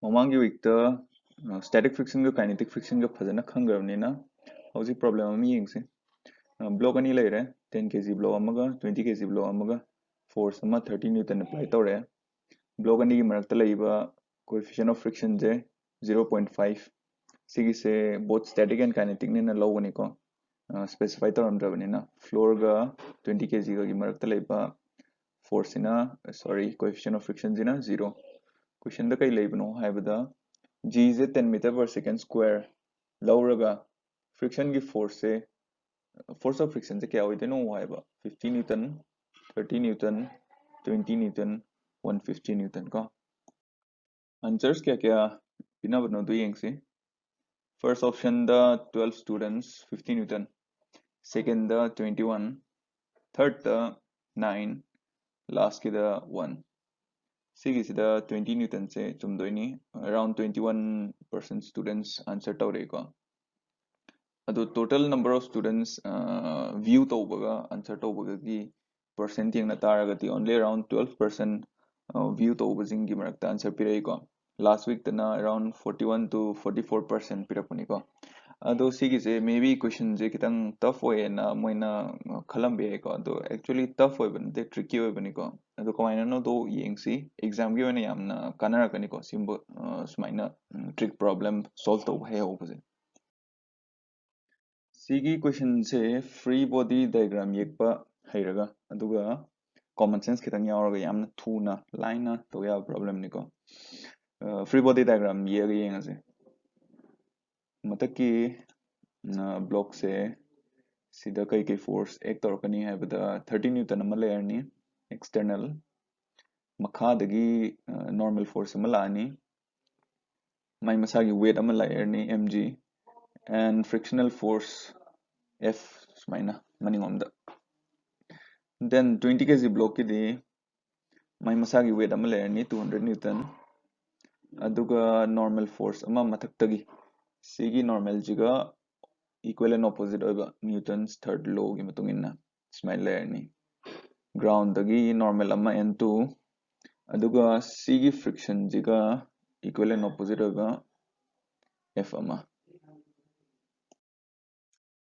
ममांगी week static friction kinetic friction फजना खंग्रबनीना हौजिक प्रॉब्लम अमी येंगसे ब्लॉक अनी लेरे 10 kg ब्लॉक अमगा 20 kg ब्लॉक अमगा फोर्स अमा 30 न्यूटन अप्लाई तौरे ब्लॉक अनी की मरक्ता लईबा कोएफिशिएंट ऑफ फ्रिक्शन जे 0.5 सिगिसे बोथ स्टैटिक एंड काइनेटिक ने लौगनी को स्पेसिफाई तौरमद्रबनीना फ्लोर गा 20 kg की मरक्ता लईबा फोर्स इना सॉरी कोएफिशिएंट ऑफ फ्रिक्शन जिना 0 क्वेश्चन द कई लेबनो हाइबदा g is 10 metre per second square लौरगा फ्रिक्शन की फोर्स ऑफ फ्रिक्शन से क्या होते नो हाइबा 50 न्यूटन 30 न्यूटन 20 न्यूटन 150 न्यूटन का आंसर्स क्या क्या बिना बनो दो यंग से फर्स्ट ऑप्शन द 12 स्टूडेंट्स 50 न्यूटन सेकंड द 21 थर्ड द 9 लास्ट की द 1 सिगिसिदा 20 न्यूटन से चुमदोइनी अराउंड 21% स्टूडेंट्स आंसर तौरेको अदो टोटल नंबर ऑफ स्टूडेंट्स व्यू तौबगा आंसर तौबगी परसेंट यंगना तारगति ओनली अराउंड 12% व्यू तौबजिंग की मरक्ता आंसर पिरेको लास्ट वीक तना अराउंड 41 to 44% पिरपनिको अदो सिगिसे मे बी क्वेश्चन जे कितंग टफ होएना मोइना खलमबेको अदो एक्चुअली टफ होइबनते ट्रिकी होइबनिको अदो कमाइना नो दो येंगसी एग्जाम की ओइना यामना कानरकनिको सिम्बो सुमाइना ट्रिक प्रॉब्लम सॉल्व तौब है होबजे सिगी क्वेश्चन से फ्री बॉडी डायग्राम येकपा हैरगा अदुगा कॉमन सेंस खितंग यावरगा यामना थूना लाइना तो या प्रॉब्लम निको फ्री बॉडी डायग्राम येगा येंगसे मतकी ब्लॉक से सीधा कई कई फोर्स एक तौरकनी है बता 30 न्यूटन अमा लेयरनी एक्सटर्नल मखादगी नॉर्मल फोर्स अमा लानी माई मसागी वेट अमा लेयरनी mg and frictional force f सुमाइना मनिंगोमदा then 20 kg block की दी माई मसागी वेट अमा लेयरनी 200 न्यूटन अदुगा नॉर्मल फोर्स अमा मथक्तगी सिगी नॉर्मल जिगा इक्वल एंड ऑपोजिट होगा न्यूटन्स थर्ड लॉ की मतुंग इन्ना स्माइल लेयरनी ग्राउंड दगी नॉर्मल अमा n2 अदुगा सिगी फ्रिक्शन जिगा इक्वल एंड ऑपोजिट होगा f अमा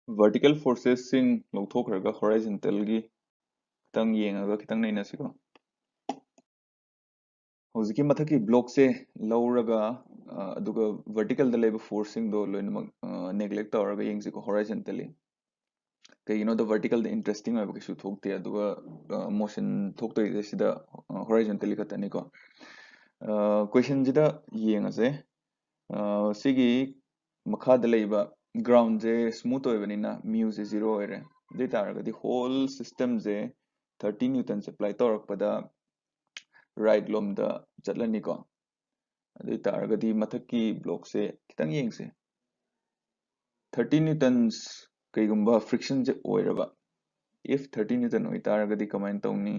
वर्टिकल फोर्सेस सिंग लौथोखरगा हॉरिजॉन्टल की तंग येंगागा खितंग नैनसिको हौजिकी मथकी ब्लॉक से लौरगा अदुगा वर्टिकल द लेबा फोर्सिंग दो लोइनमक नेग्लेक्ट तौरगा येंगसिको हॉरिजॉन्टली कईनो द वर्टिकल द इंटरेस्टिंग है किसु थोकते अदुगा मोशन थोकतो इसिदा हॉरिजॉन्टली खतनिको क्वेश्चन जिदा येंगसे सिगी मखाद लेबा ग्राउंड जे स्मूथ होइबनिना म्यू जे 0 होइरे दे तारगदी होल सिस्टम जे 30 न्यूटन से अप्लाई तौरकपदा राइट लोम द चलनिको अदे तारगदी मथकी ब्लॉक से खितंग येंगसे 30 न्यूटन्स कईगुंबा फ्रिक्शन जे ओइरबा if 30 न्यूटन ओइ तारगदी कमाइन तौनी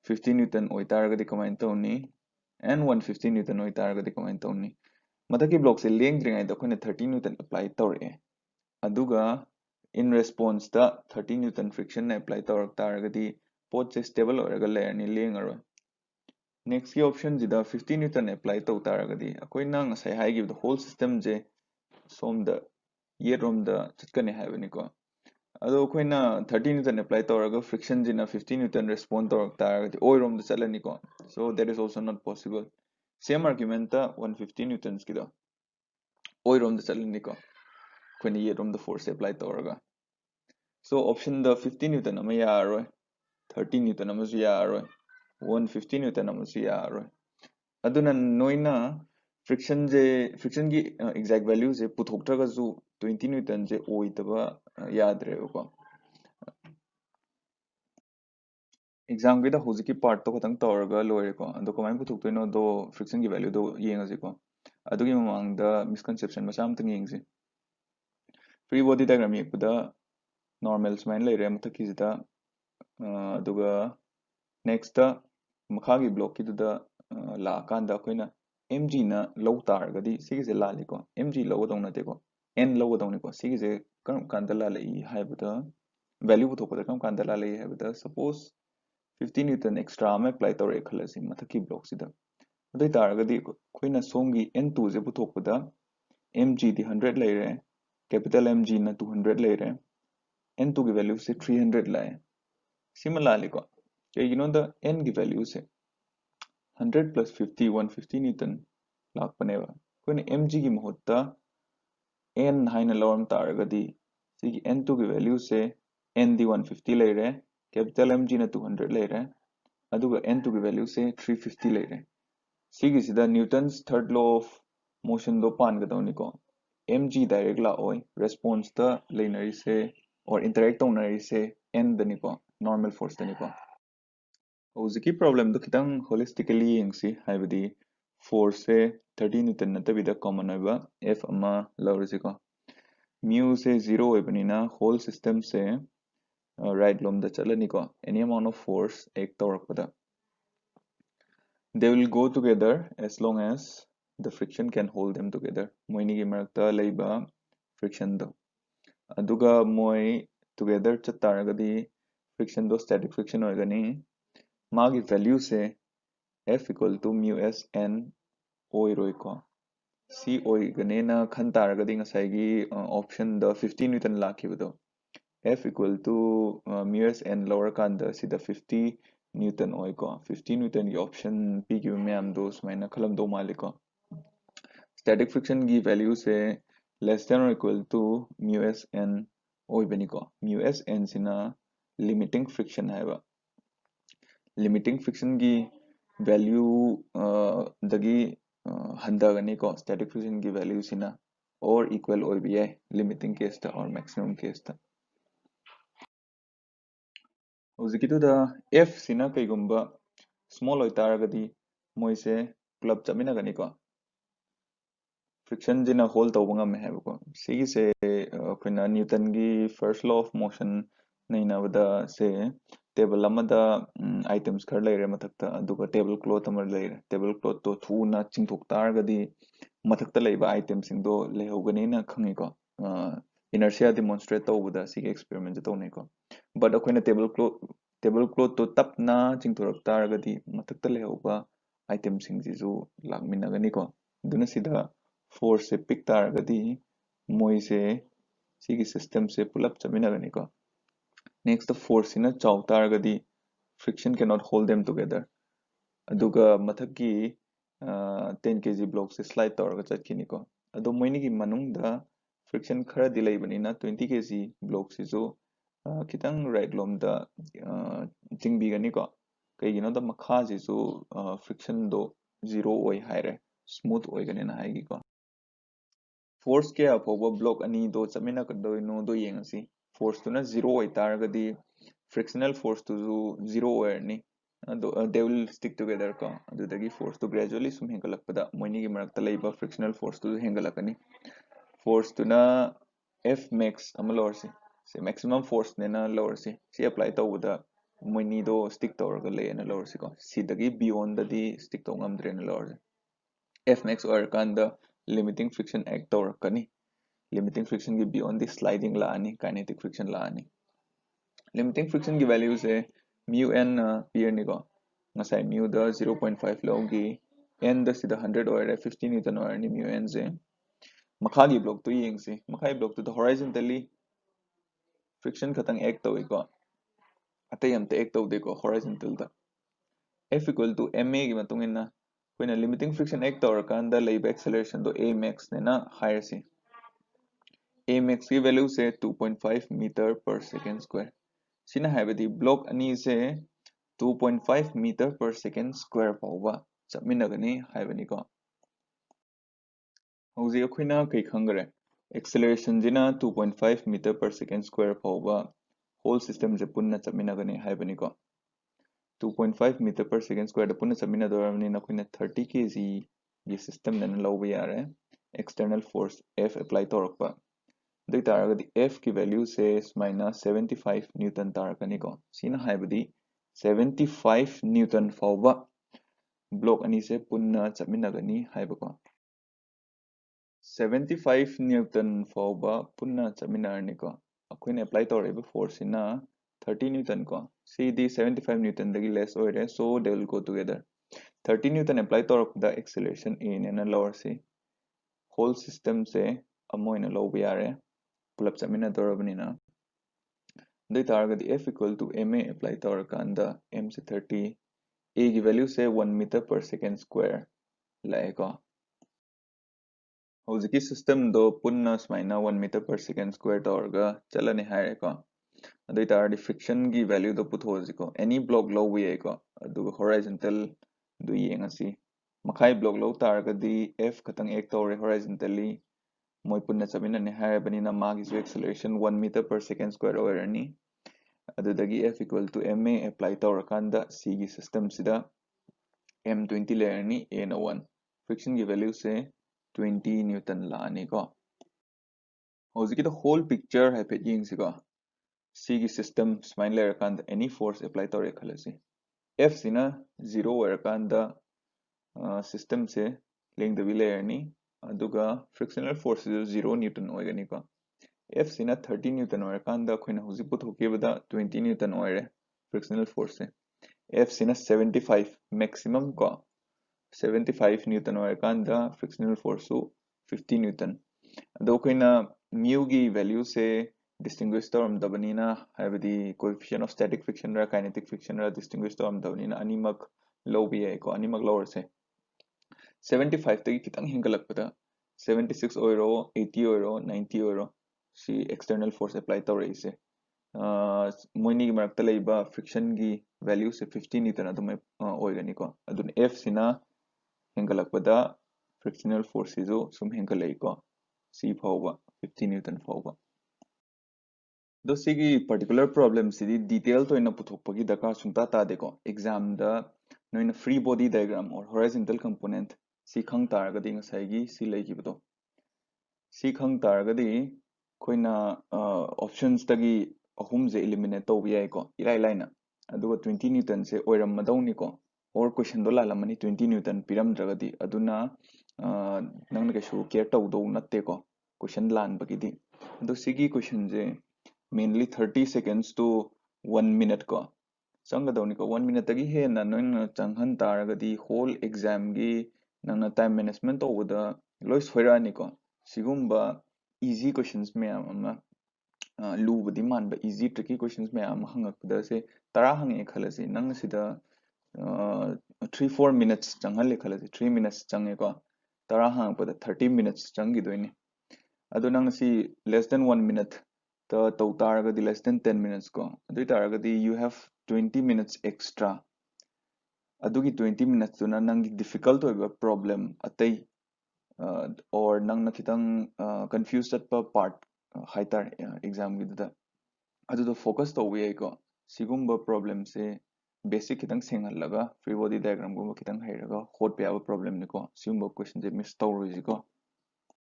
50 न्यूटन ओइ तारगदी कमाइन तौनी and 150 न्यूटन ओइ तारगदी कमाइन तौनी मथकी ब्लॉक से लेंग्द्रिङाइ द अखोइना 30 न्यूटन अप्लाई तौरे अदुगा इन रेस्पॉन्स द 30 न्यूटन फ्रिक्शन ने अप्लाई तौरक तारगदी पोट से स्टेबल ओइरगा लेयरनी लेंगरो नेक्स्ट की ऑप्शन जिदा 50 न्यूटन अप्लाई तौ तारगदी अखोइना ngasai हाइगिब द होल सिस्टम जे सोम द ये रोम द चटकने हाइबनिको अदो अखोइना 30 न्यूटन अप्लाई तौरगा फ्रिक्शन जिना 50 न्यूटन रेस्पॉन्ड तौरक तारगदी ओइ रोम द चलनिको so that is also not possible same argument द 150 न्यूटन्स की द ओइ रोम द चलनिको अखोइना ये रोम द फोर्स अप्लाई तौरगा सो ऑप्शन द 50 न्यूटन अमा यारोय 30 न्यूटन अमसु यारोय 150 न्यूटन अमसु यारोय अदुना नोइना फ्रिक्शन की एग्जैक्ट वैल्यू से पुथोक्ट्रगसु 20 न्यूटन से ओइतबा याद्रेबको एग्जाम की होजिकी पार्ट तो खतंग तौरगा लोइरेको अदो कमाइन पुथोक्तोइनो दो फ्रिक्शन की वैल्यू दो येंगसिको अदुगी ममांग द मिसकंसेप्शन मसा अमतंग येंगसि फ्री बॉडी डायग्राम येकपदा नॉर्मल स्माइन लेरे मथकिसिदा अदुगा नेक्स्ट द मखागी ब्लॉक की दुदा लाकांदा अखोइना mg ना लौ तारगदी सिगिसे लालिको mg लौगदौ नतेको n लौगदौनिको सिगिसे कम कांदा लालई हाइबदा वैल्यू पुथोकदा कम कांदा लालई हाइबदा सपोज 50 न्यूटन एक्स्ट्रा में अप्लाई तौरे खलसी मथकी ब्लॉक सिदा ꯑꯗꯨ ꯑꯣꯏꯇꯥꯔꯒꯗꯤ ꯑꯩꯈꯣꯏꯅ ꯁꯣꯝꯒꯤ N2 ꯁꯦ ꯄꯨꯊꯣꯛꯄꯗ mg ꯗꯤ 100 ꯂꯩꯔꯦ, capital mg ꯅ 200 ꯂꯩꯔꯦ, N2 ꯒꯤ value ꯁꯦ 300 ꯂꯥꯛꯑꯦ. ꯁꯤꯃ ꯂꯥꯜꯂꯤꯀꯣ. ꯀꯩꯒꯤꯅꯣꯗ n ꯒꯤ value ꯁꯦ 100 plus 50 150 न्यूटन लाखपनेवा. कोई mg की महत्ता n हाइना लौरम तारगदी सिगी n2 की वैल्यू से n दी 150 ले रहे, कैपिटल mg ना 200 ले रहे, अदुगा n2 की वैल्यू से 350 ले रहे. सिगी सिदा Newton's third law of motion दो पान गदौनिको. mg डायरेक्ट लाओय रेस्पॉन्स द लेनरी से और इंटरैक्ट होनरी से n दनिको नॉर्मल फोर्स दनिको. ꯍꯧꯖꯤꯛꯀꯤ ꯄ꯭ꯔꯣꯕ꯭ꯂꯦꯝꯗꯣ ꯈꯤꯇꯪ ꯍꯣꯂꯤꯁꯇꯤꯀꯦꯂꯤ ꯌꯦꯡꯁꯤ, ꯍꯥꯏꯕꯗꯤ ꯐꯣꯔꯁꯁꯦ 30 ꯅ꯭ꯌꯨꯇꯟ ꯅꯠꯇꯕꯤꯗ ꯀꯣꯃꯟ ꯑꯣꯏꯕ F ꯑꯃ ꯂꯧꯔꯁꯤꯀꯣ. ꯃ꯭ꯌꯨꯁꯦ 0 ꯑꯣꯏꯕꯅꯤꯅ ꯍꯣꯜ ꯁꯤꯁꯇꯦꯝꯁꯦ ꯔꯥꯏꯠ ꯂꯣꯝꯗ ꯆꯠꯂꯅꯤꯀꯣ. ꯑꯦꯅꯤ ꯑꯃꯥꯎꯟꯠ ꯑꯣꯐ ꯐꯣꯔꯁ ꯑꯦꯛ ꯇꯧꯔꯛꯄꯗ they will go together as long as the friction can hold them together. ꯃꯣꯏꯅꯤꯒꯤ ꯃꯔꯛꯇ ꯂꯩꯕ ꯐ꯭ꯔꯤꯛꯁꯟꯗꯣ ꯑꯗꯨꯒ ꯃꯣꯏ together ꯆꯠꯇꯥꯔꯒꯗꯤ ꯐ꯭ꯔꯤꯛꯁꯟꯗꯣ static friction ꯑꯣꯏꯒꯅꯤ. मागी वैल्यू से F equal to mu s n ओइरोई को सी ओइगने ना खन तारगदी ngसाइगी ऑप्शन द 50 न्यूटन लाखिबदो F equal to mu s n lower kanda sida 50 Newton ओइ को 50 न्यूटन की ऑप्शन पी की मैम दो स्माइना खलम दो मालिको. स्टैटिक फ्रिक्शन की वैल्यू से लेस देन और equal to mu s n ओइ बनिको. mu s n सिना लिमिटिंग फ्रिक्शन है बा. लिमिटिंग फ्रिक्शन की वैल्यू दगी हंदगनी को स्टैटिक फ्रिक्शन की वैल्यू सिना और इक्वल हो भी है लिमिटिंग केस ता और मैक्सिमम केस ता. उजिकितुदा F सिना कईगुंबा स्मॉल होइतारगदी मोइसे क्लब चमिनागनी को फ्रिक्शन जिना होल तौबंगा में है बको. सिगी से कोइना न्यूटन की फर्स्ट लॉ ऑफ मोशन नैनाबदा से टेबल अमदा आइटम्स खर लेरे मथक्ता अदुगा टेबल क्लॉथ अमर लेरे. टेबल क्लॉथ तो थूना चिंथोक तारगदी मथक्ता लेबा आइटम सिंदो लेहोगनी ना खंगिको. इनर्शिया डेमोन्स्ट्रेट तौबदा सिगी एक्सपेरिमेंट तौनेको. बट अखोइना टेबल क्लॉथ तो तपना चिंथोरक तारगदी मथक्ता लेहोबा आइटम सिंजिजु लाकमिनागनीको. दुना सिदा फोर्स से पिक तारगदी मोइ से सिगी सिस्टम से पुलअप चमिनागनीको. नेक्स्ट द फोर्स सिना चाव तारगदी friction cannot hold them together. अदुगा मथकी 10 kg block से स्लाइड तौरगा चटकिनिको. अदो मोइनिगी मनुंगदा फ्रिक्शन खरा दिलाई बनिना 20 kg ब्लॉक से जो खितंग राइट लोमदा चिंगबीगनिको. कईगिनो द मखा से जो फ्रिक्शन दो जीरो ओइ हाइरे स्मूथ ओइगनेना हाइगिको. फोर्स के अफोबा ब्लॉक अनि दो चमिना कदोइनो दो येंगसी. फोर्स तुना जीरो ओइ तारगदी frictional force to zero oirni. They will stick together ko adudagi force to gradually sum hengalakpada moini gi marakta leiba frictional force to hengalakani. Force to na F max ama lower se maximum force ne na lower si apply tawuda moini do stick tawraga le na lower ko sidagi beyond the stick taw ngamdre na lower. F max or kanda limiting friction act tawrakani. Limiting friction gi beyond the sliding la ani kinetic friction la ani. Limiting friction की value से mu n peer निको ngasai mu da 0.5 logi n da sida 100 oire 50 newton oire ni mu n se makhagi block to yengsi makhai block to the horizontally friction khatang act to iko atay am te act to de ko horizontal da F equal to ma gi matung inna koina limiting friction act to kan da leiba acceleration do a max ne na higher si a max की value से 2.5 metre per second square सिना हाइबदी block अनि से 2.5 metre per second square फाउबा चमिनगनी हाइबनीको. हौजी अखोइना कई खंगरे acceleration जिना 2.5 metre per second square फाउबा होल सिस्टम से पुन्ना चमिनगनी हाइबनीको. 2.5 मीटर पर सेकेंड स्क्वायर द पुन्ना चमिनदोरमनी नखोइना 30 kg ये सिस्टम नन लौबा यारे एक्सटर्नल फोर्स F अप्लाई तौरकपा. F की वैल्यू से माइनस 75 न्यूटन तारकनिको. सिना हाइबदी 75 न्यूटन फाउबा ब्लॉक अनि से पुन्ना चमिनगनी हाइबको. 75 न्यूटन फाउबा पुन्ना चमिनरनिको. अखोइने अप्लाई तौरेबा फोर्स सिना 30 न्यूटन को. सी दी 75 न्यूटन दगी लेस ओइरे so they will go together. 30 newton apply तौरपदा एक्सेलरेशन ए नेना लौरसी होल सिस्टम से अमोइना लौब यारे पुलप चमिना तौरबनिना दई तारगदी f equal to ma apply तौरकांदा m से 30 a की वैल्यू से 1 मीटर पर सेकेंड स्क्वायर लाएगा हौजिकी सिस्टम दो पुन्ना स्माइना 1 मीटर पर सेकेंड स्क्वायर तौरगा चलने हायरेको अदई तारदी फ्रिक्शन की वैल्यू दो पुथोजिको एनी ब्लॉक लौब याइको अदुगा होराइजोंटल दु येंगसी मखाई ब्लॉक लौ तारगदी f खतंग एक तौरे होराइजोंटली मोय पुन्ना चमिना ने हायबनिना मागी acceleration 1 metre per second square ओइरनी अदुदगी f equal to ma apply तौरकांदा c की सिस्टम सिदा m 20 लेरनी a ना 1 फ्रिक्शन की वैल्यू से 20 न्यूटन लानी को हौजिकी द होल पिक्चर है पे येंगसिको c की सिस्टम स्माइन लेरकांदा एनी फोर्स अप्लाई तौरे खलसी f सिना 0 ओइरकांदा सिस्टम से लेंगदबी लेरनी अदुगा फ्रिक्शनल फोर्स 0 न्यूटन ओइगनी को f सिना 30 न्यूटन ओइरकांदा खोइना हुजिक पुथोकेबदा 20 न्यूटन ओइरे फ्रिक्शनल फोर्स से f सिना 75 मैक्सिमम को 75 न्यूटन ओइरकांदा फ्रिक्शनल फोर्स सु 50 न्यूटन अदो खोइना म्यू की वैल्यू से डिस्टिंग्विश तौरमदबनिना हाइबदी कोएफिशिएंट ऑफ स्टैटिक फ्रिक्शन रा काइनेटिक फ्रिक्शन रा डिस्टिंग्विश तौरमदबनिना अनिमक लौबी याइको अनिमक लौरसे 75 तगी खितंग हिंगलकपदा 76 ओइरो 80 ओइरो 90 ओइरो सी एक्सटर्नल फोर्स अप्लाई तौरइसे मोइनी की मरक्ता लेबा फ्रिक्शन की वैल्यू से 50 न्यूटन अदुम ओइगनिको अदुन f सिना हिंगलकपदा फ्रिक्शनल फोर्स जो सुम हिंगलइको c फाउबा 50 न्यूटन फाउबा दो सिगी पर्टिकुलर प्रॉब्लम सिदी डिटेल तो इना पुथोकपगी दरकार सुंता तादेको एग्जाम दा नोइना फ्री बॉडी डायग्राम और हॉरिजॉन्टल कंपोनेंट सी खंग तारगदी ngsaigi सी लेगिबदो सी खंग तारगदी खोइना ऑप्शंस तगी अहुम जे एलिमिनेट तो याइको इराई लाइना अदुगा 20 न्यूटन से ओइरमदौनिको और क्वेश्चन दो लालमनी 20 न्यूटन पिरमद्रगदी अदुना नंगना केसु केयर तौदौ नत्तेको क्वेश्चन लानबगिदी अदु सिगी क्वेश्चन जे मेनली 30 seconds to 1 minute को चंगदौनी को 1 minute तगी हे ना नोइन चंगहन तारगदी होल एग्जाम की नंगना टाइम मैनेजमेंट तौबदा लोइ सोइरानी को सिगुम्बा इजी क्वेश्चंस में अमा लूबदी मानबा इजी ट्रिकी क्वेश्चंस में अमा हंगकदा से तरा हंगे खलसी नंग सिदा 3-4 minutes चंगहले खलसी 3 minutes चंगे को तरा हंगपदा 30 minutes चंगिदोइने अदु नंग सी less than 1 minute तो तारगदी less than 10 minutes को अदु तारगदी you have 20 minutes extra अदुगी 20 minutes तो नंग difficult होइबा problem अतै और नंग खितंग confused चटपा part हाइतार एग्जाम गिददा अदु तो focus तो वे को सिगुम्बा problem से basic खितंग सेंगहलगा free body diagram गुम्बा खितंग हैरगा होट पे आबा problem निको सिगुम्बा question जे मिस तौरजिको